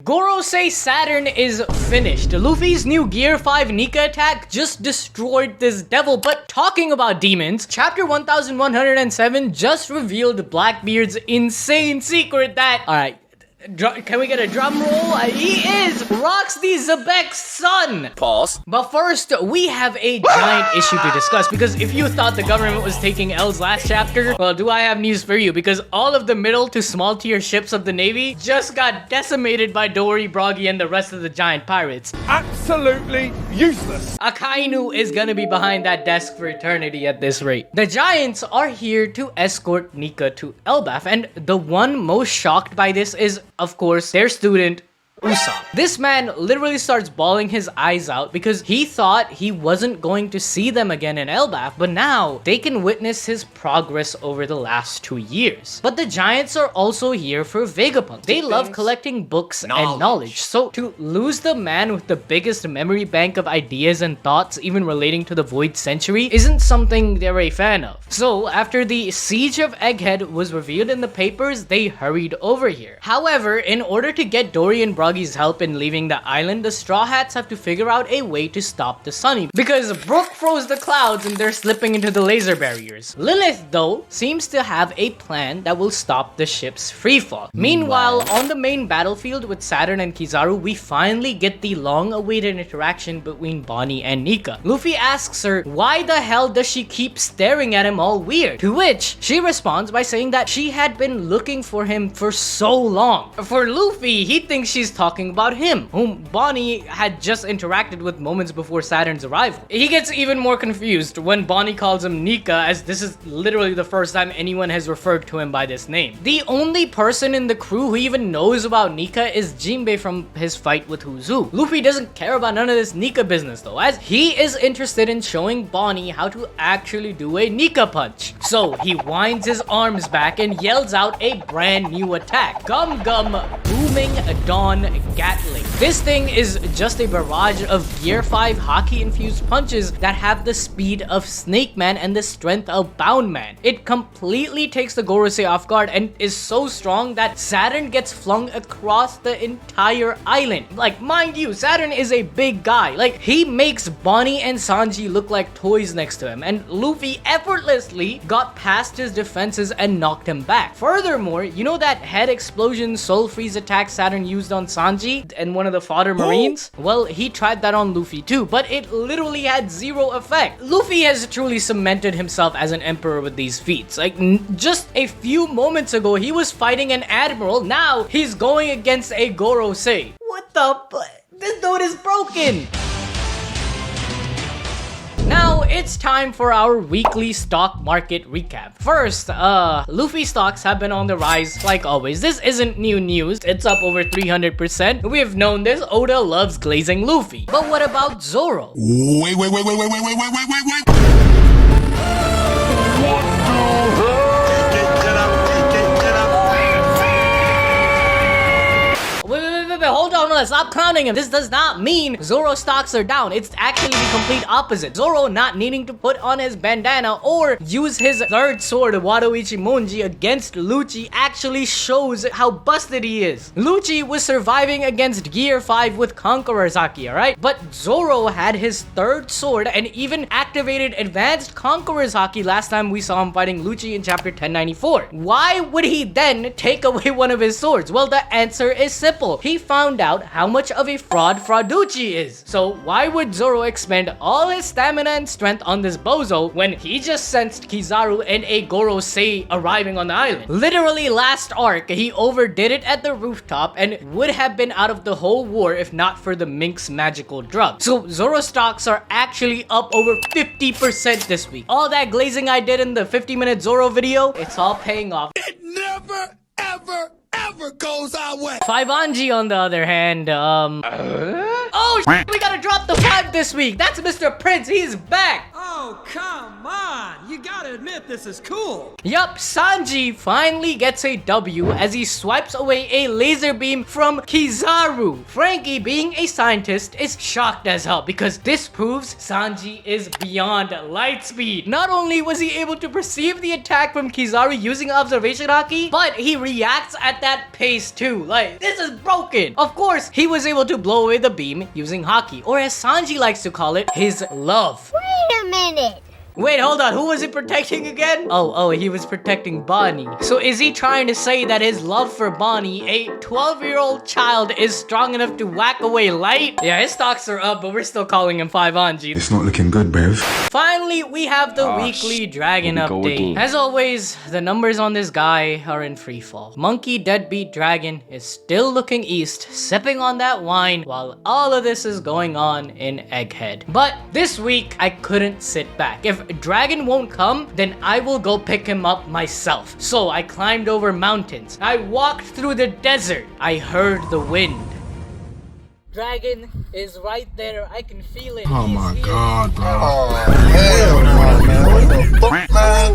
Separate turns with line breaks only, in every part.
Gorosei Saturn is finished. Luffy's new Gear 5 Nika attack just destroyed this devil. But talking about demons, chapter 1107 just revealed Blackbeard's insane secret that... Alright, can we get a drum roll? He is Roxy Xebec's son!
Pause.
But first, we have a giant issue to discuss, because if you thought the government was taking L's last chapter, well, do I have news for you, because all of the middle to small tier ships of the Navy just got decimated by Dory, Broggy, and the rest of the giant pirates.
Absolutely useless.
Akainu is gonna be behind that desk for eternity at this rate. The giants are here to escort Nika to Elbaf, and the one most shocked by this is, of course, their student, Usopp. This man literally starts bawling his eyes out because he thought he wasn't going to see them again in Elbaf, but now they can witness his progress over the last 2 years. But the giants are also here for Vegapunk. They love collecting books and knowledge, so to lose the man with the biggest memory bank of ideas and thoughts even relating to the Void Century isn't something they're a fan of. So after the Siege of Egghead was revealed in the papers, they hurried over here. However, in order to get Dory and Broggy's help in leaving the island, the Straw Hats have to figure out a way to stop the Sunny, because Brook froze the clouds and they're slipping into the laser barriers. Lilith, though, seems to have a plan that will stop the ship's freefall. Meanwhile, on the main battlefield with Saturn and Kizaru, we finally get the long-awaited interaction between Bonney and Nika. Luffy asks her, why the hell does she keep staring at him all weird? To which she responds by saying that she had been looking for him for so long. For Luffy, he thinks she's talking about him, whom Bonney had just interacted with moments before Saturn's arrival. He gets even more confused when Bonney calls him Nika, as this is literally the first time anyone has referred to him by this name. The only person in the crew who even knows about Nika is Jinbei from his fight with Uzu. Luffy doesn't care about none of this Nika business though, as he is interested in showing Bonney how to actually do a Nika punch. So he winds his arms back and yells out a brand new attack. Gum Gum Booming Dawn Gatling. This thing is just a barrage of Gear 5 hockey-infused punches that have the speed of Snake Man and the strength of Bound Man. It completely takes the Gorosei off guard and is so strong that Saturn gets flung across the entire island. Like, mind you, Saturn is a big guy. Like, he makes Bonney and Sanji look like toys next to him, and Luffy effortlessly got past his defenses and knocked him back. Furthermore, you know that head explosion soul freeze attack Saturn used on Sanji and one of the fodder marines? Well, he tried that on Luffy too, but it literally had zero effect. Luffy has truly cemented himself as an emperor with these feats. Like, just a few moments ago, he was fighting an admiral. Now, he's going against a Gorosei. What the this dude is broken! Now, it's time for our weekly stock market recap. First, Luffy stocks have been on the rise like always. This isn't new news. It's up over 300%. We've known this. Oda loves glazing Luffy. But what about Zoro?
Wait.
Hold on, stop clowning him. This does not mean Zoro stocks are down. It's actually the complete opposite. Zoro not needing to put on his bandana or use his third sword, Wado Ichimonji, against Lucci actually shows how busted he is. Lucci was surviving against Gear 5 with Conqueror's Haki, alright? But Zoro had his third sword and even activated advanced Conqueror's Haki last time we saw him fighting Lucci in chapter 1094. Why would he then take away one of his swords? Well, the answer is simple. He found out how much of a fraud Frauducci is. So why would Zoro expend all his stamina and strength on this bozo when he just sensed Kizaru and a Gorosei arriving on the island? Literally last arc, he overdid it at the rooftop and would have been out of the whole war if not for the Mink's magical drug. So Zoro stocks are actually up over 50% this week. All that glazing I did in the 50-minute Zoro video, it's all paying off.
It never, ever goes our way.
5-Anji on the other hand, oh, we gotta drop the 5 this week. That's Mr. Prince. He's back.
Oh, come on! You gotta admit this is cool!
Yup, Sanji finally gets a W as he swipes away a laser beam from Kizaru. Frankie, being a scientist, is shocked as hell because this proves Sanji is beyond light speed. Not only was he able to perceive the attack from Kizaru using observation haki, but he reacts at that pace too. Like, this is broken. Of course, he was able to blow away the beam using haki, or as Sanji likes to call it, his love.
Wait a minute.
Wait, hold on. Who was he protecting again? Oh, he was protecting Bonney. So is he trying to say that his love for Bonney, a 12-year-old child, is strong enough to whack away light? Yeah, his stocks are up, but we're still calling him 5 Anji.
It's not looking good, Bev.
Finally, we have the weekly dragon update. As always, the numbers on this guy are in free fall. Monkey Deadbeat Dragon is still looking east, sipping on that wine, while all of this is going on in Egghead. But this week, I couldn't sit back. If Dragon won't come, then I will go pick him up myself. So I climbed over mountains. I walked through the desert. I heard the wind. Dragon is right there. I can feel it.
Oh my god, bro.
Hell no, man. What the fuck, man?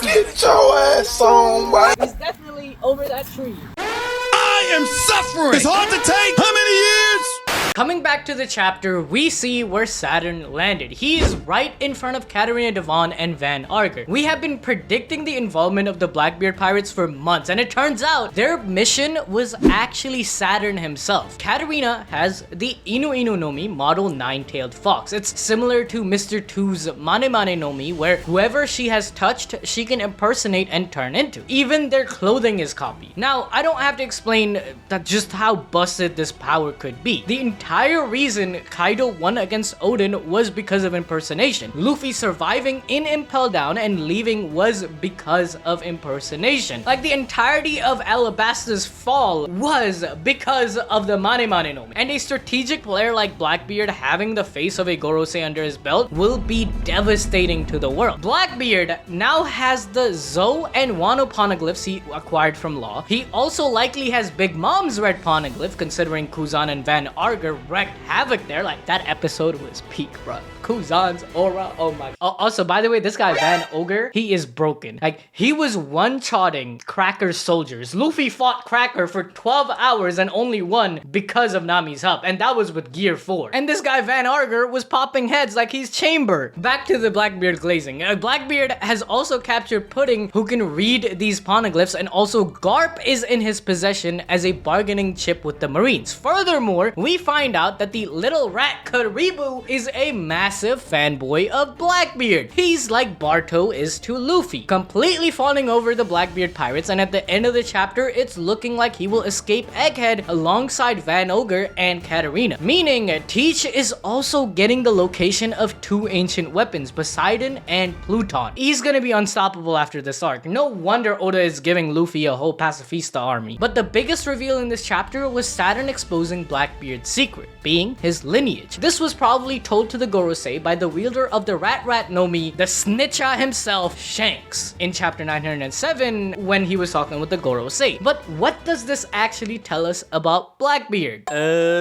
Get your ass on, boy.
He's definitely over that tree.
I am suffering. It's hard to take. How many years?
Coming back to the chapter, we see where Saturn landed. He is right in front of Katarina Devon and Van Arger. We have been predicting the involvement of the Blackbeard pirates for months, and it turns out their mission was actually Saturn himself. Katarina has the Inu Inu no Mi model 9-tailed fox. It's similar to Mr. 2's Mane Mane no Mi, where whoever she has touched, she can impersonate and turn into. Even their clothing is copied. Now, I don't have to explain that just how busted this power could be. The entire reason Kaido won against Odin was because of impersonation. Luffy surviving in Impel Down and leaving was because of impersonation. Like, the entirety of Alabasta's fall was because of the Mane Mane no Mi. And a strategic player like Blackbeard having the face of a Gorosei under his belt will be devastating to the world. Blackbeard now has the Zo and Wano poneglyphs he acquired from Law. He also likely has Big Mom's red poneglyph, considering Kuzan and Van Arger wrecked havoc there. Like, that episode was peak, bro. Kuzan's aura, oh my. Also, by the way, this guy Van Ogre, he is broken. Like, he was one-shotting Cracker's soldiers. Luffy fought Cracker for 12 hours and only won because of Nami's help, and that was with Gear 4. And this guy Van Arger was popping heads like he's Chamber. Back to the Blackbeard glazing. Blackbeard has also captured Pudding, who can read these poneglyphs, and also Garp is in his possession as a bargaining chip with the Marines. Furthermore, we find out that the little rat Karibu is a massive fanboy of Blackbeard. He's like Barto is to Luffy, completely fawning over the Blackbeard pirates, and at the end of the chapter, it's looking like he will escape Egghead alongside Van Ogre and Katarina. Meaning, Teach is also getting the location of 2 ancient weapons, Poseidon and Pluton. He's gonna be unstoppable after this arc. No wonder Oda is giving Luffy a whole pacifista army. But the biggest reveal in this chapter was Saturn exposing Blackbeard's secret, being his lineage. This was probably told to the Gorosei by the wielder of the Rat no Mi, the Snitcha himself, Shanks, in chapter 907 when he was talking with the Gorosei. But what does this actually tell us about Blackbeard?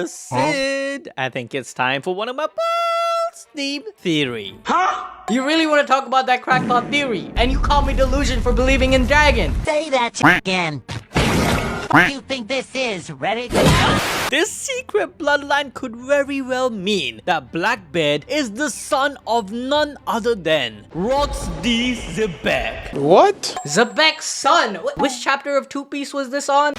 Sid, I think it's time for one of my balls deep theory.
You really want to talk about that crackpot theory? And you call me delusion for believing in dragon?
Say that again. What do you think this is? Ready?
This secret bloodline could very well mean that Blackbeard is the son of none other than Rox D. Xebec.
What?
Xebec's son! Which chapter of Two Piece was this on?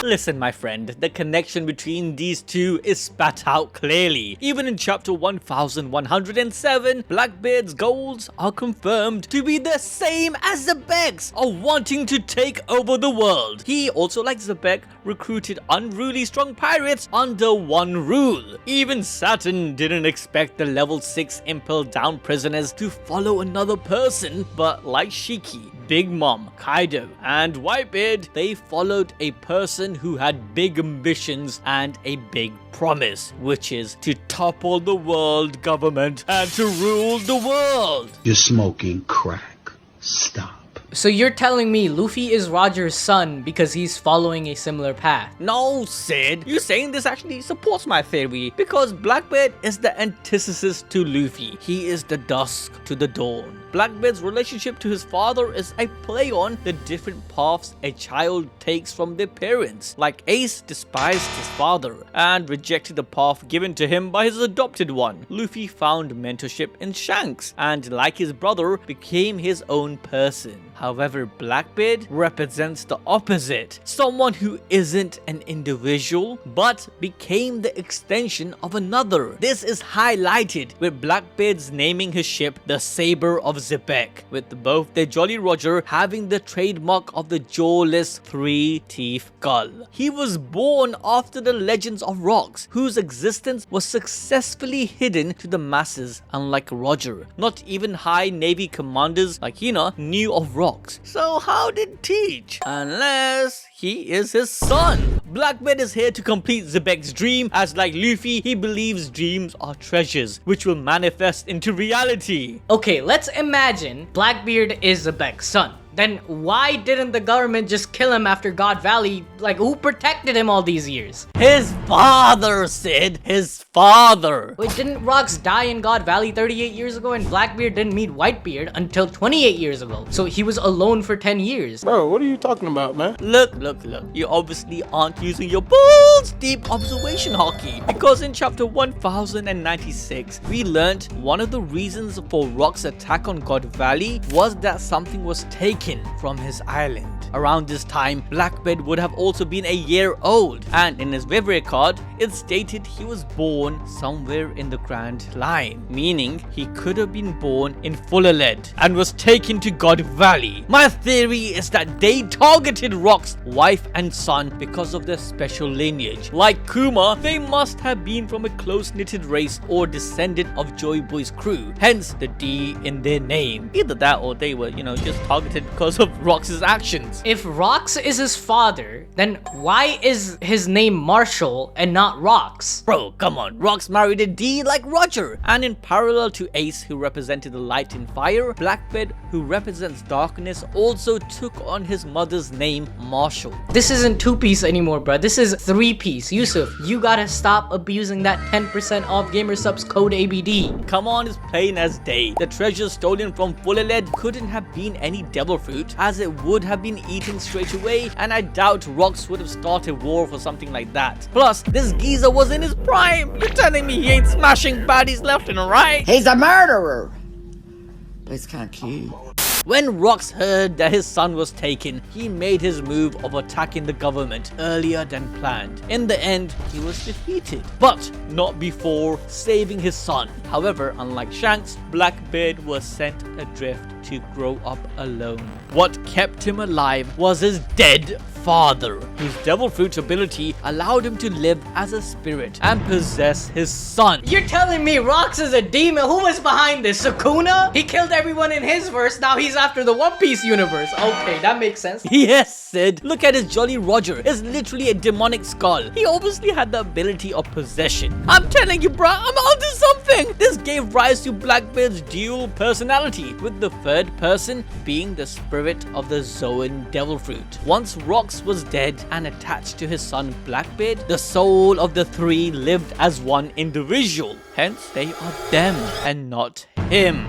Listen, my friend, the connection between these two is spat out clearly. Even in chapter 1107, Blackbeard's goals are confirmed to be the same as Xebec's, of wanting to take over the world. He also, like Xebec, recruited unruly strong pirates under one rule. Even Saturn didn't expect the level 6 Impel Down prisoners to follow another person, but like Shiki, Big Mom, Kaido, and Whitebeard, they followed a person who had big ambitions and a big promise, which is to topple the world government and to rule the world.
You're smoking crack. Stop.
So you're telling me Luffy is Roger's son because he's following a similar path?
No, Sid. You saying this actually supports my theory because Blackbeard is the antithesis to Luffy. He is the dusk to the dawn. Blackbeard's relationship to his father is a play on the different paths a child takes from their parents. Like Ace despised his father and rejected the path given to him by his adopted one. Luffy found mentorship in Shanks and, like his brother, became his own person. However, Blackbeard represents the opposite. Someone who isn't an individual but became the extension of another. This is highlighted with Blackbeard's naming his ship the Saber of Xebec, with both the Jolly Roger having the trademark of the jawless three-teeth gull. He was born after the legends of Rocks, whose existence was successfully hidden to the masses, unlike Roger. Not even high navy commanders like Hina knew of Rocks. So how did Teach? Unless he is his son. Blackbeard is here to complete Xebec's dream, as like Luffy, he believes dreams are treasures, which will manifest into reality.
Okay, let's imagine Blackbeard is Xebec's son. Then why didn't the government just kill him after God Valley? Like, who protected him all these years?
His father, Sid. His father.
Wait, didn't Rocks die in God Valley 38 years ago and Blackbeard didn't meet Whitebeard until 28 years ago? So he was alone for 10 years.
Bro, what are you talking about, man?
Look. You obviously aren't using your balls deep observation hockey. Because in chapter 1096, we learned one of the reasons for Rock's attack on God Valley was that something was taken from his island. Around this time, Blackbeard would have also been a year old, and in his Vivre card, it stated he was born somewhere in the Grand Line, meaning he could have been born in Fullerled and was taken to God Valley. My theory is that they targeted Rock's wife and son because of their special lineage. Like Kuma, they must have been from a close-knitted race or descendant of Joy Boy's crew, hence the D in their name. Either that or they were, just targeted because of Rock's actions.
If Rocks is his father, then why is his name Marshall and not Rocks?
Bro, come on. Rocks married a D like Roger. And in parallel to Ace, who represented the light and fire, Blackbeard, who represents darkness, also took on his mother's name, Marshall.
This isn't 2-piece anymore, bro. This is 3-piece. Yusuf, you gotta stop abusing that 10% off Gamersubs code ABD.
Come on, it's plain as day. The treasure stolen from Fullerled couldn't have been any devil fruit, as it would have been eaten straight away, and I doubt Rocks would have started war for something like that. Plus, this geezer was in his prime. You're telling me he ain't smashing bodies left and right?
He's a murderer. But he's kind of cute.
When Rocks heard that his son was taken, he made his move of attacking the government earlier than planned. In the end, he was defeated, but not before saving his son. However, unlike Shanks, Blackbeard was sent adrift to grow up alone. What kept him alive was his dead father, whose devil fruit ability allowed him to live as a spirit and possess his son.
You're telling me Rocks is a demon? Who was behind this? Sukuna? He killed everyone in his verse, now he's after the One Piece universe. Okay, that makes sense.
Yes, Sid. Look at his Jolly Roger. It's literally a demonic skull. He obviously had the ability of possession. I'm telling you, bruh, I'm onto something. This gave rise to Blackbeard's dual personality, with the third person being the spirit of the Zoan devil fruit. Once Rocks was dead and attached to his son Blackbeard, the soul of the three lived as one individual. Hence, they are them and not him.